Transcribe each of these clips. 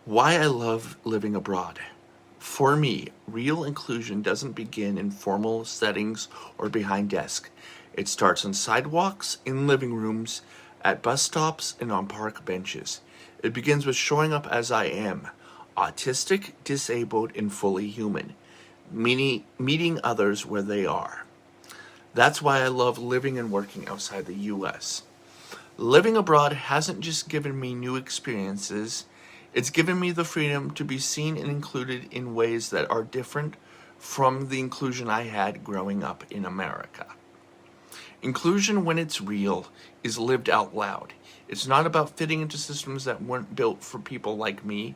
Why I love living abroad. For me, real inclusion doesn't begin in formal settings or behind desks. It starts on sidewalks, in living rooms, at bus stops, and on park benches. It begins with showing up as I am, autistic, disabled, and fully human, meeting others where they are. That's why I love living and working outside the US. Living abroad hasn't just given me new experiences, it's given me the freedom to be seen and included in ways that are different from the inclusion I had growing up in America. Inclusion, when it's real, is lived out loud. It's not about fitting into systems that weren't built for people like me.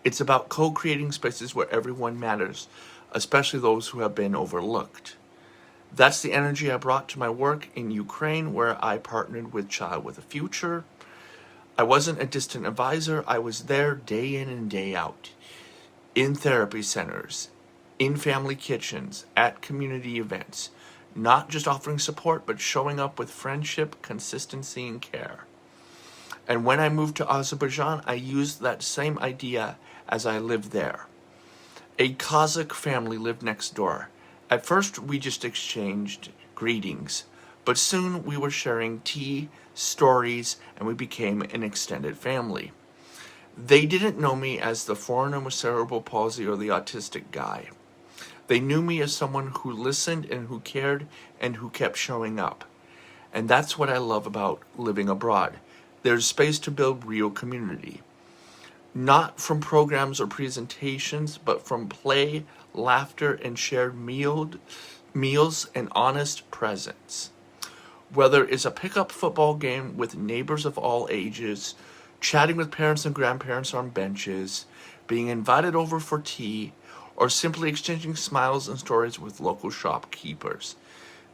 It's about co-creating spaces where everyone matters, especially those who have been overlooked. That's the energy I brought to my work in Ukraine, where I partnered with Child with a Future. I wasn't a distant advisor, I was there day in and day out, in therapy centers, in family kitchens, at community events, not just offering support, but showing up with friendship, consistency, and care. And when I moved to Azerbaijan, I used that same idea as I lived there. A Kazakh family lived next door. At first, we just exchanged greetings, but soon we were sharing tea, stories, and we became an extended family. They didn't know me as the foreigner with cerebral palsy or the autistic guy. They knew me as someone who listened and who cared and who kept showing up. And that's what I love about living abroad. There's space to build real community. Not from programs or presentations, but from play, laughter, and shared meals and honest presence. Whether it's a pickup football game with neighbors of all ages, chatting with parents and grandparents on benches, being invited over for tea, or simply exchanging smiles and stories with local shopkeepers.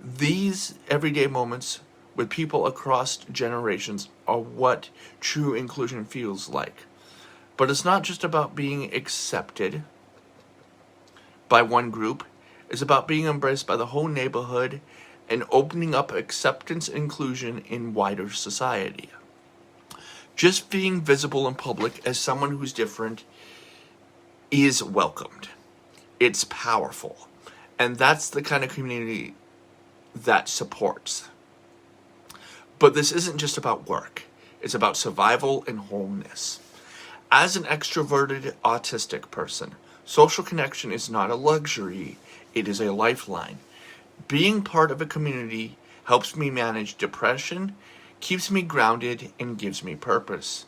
These everyday moments with people across generations are what true inclusion feels like. But it's not just about being accepted by one group, it's about being embraced by the whole neighborhood and opening up acceptance and inclusion in wider society. Just being visible in public as someone who's different is welcomed. It's powerful. And that's the kind of community that supports. But this isn't just about work. It's about survival and wholeness. As an extroverted autistic person, social connection is not a luxury, it is a lifeline. Being part of a community helps me manage depression, keeps me grounded, and gives me purpose.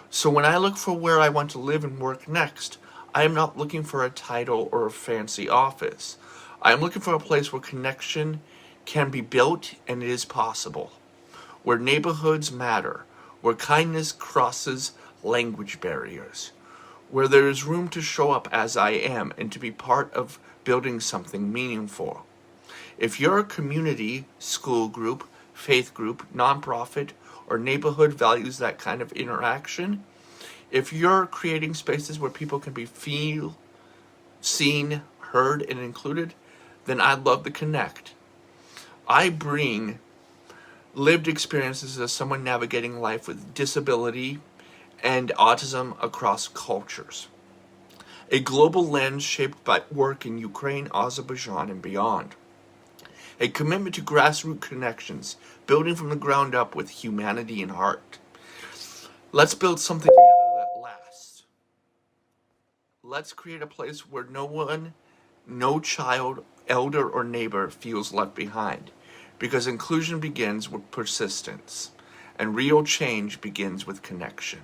So when I look for where I want to live and work next, I am not looking for a title or a fancy office. I am looking for a place where connection can be built and it is possible. Where neighborhoods matter, where kindness crosses language barriers, where there is room to show up as I am and to be part of building something meaningful. If your community, school group, faith group, nonprofit, or neighborhood values that kind of interaction, if you're creating spaces where people can be feel, seen, heard, and included, then I'd love to connect. I bring lived experiences as someone navigating life with disability and autism across cultures. A global lens shaped by work in Ukraine, Azerbaijan, and beyond. A commitment to grassroots connections, building from the ground up with humanity in heart. Let's build something together that lasts. Let's create a place where no one, no child, elder, or neighbor feels left behind. Because inclusion begins with persistence, and real change begins with connection.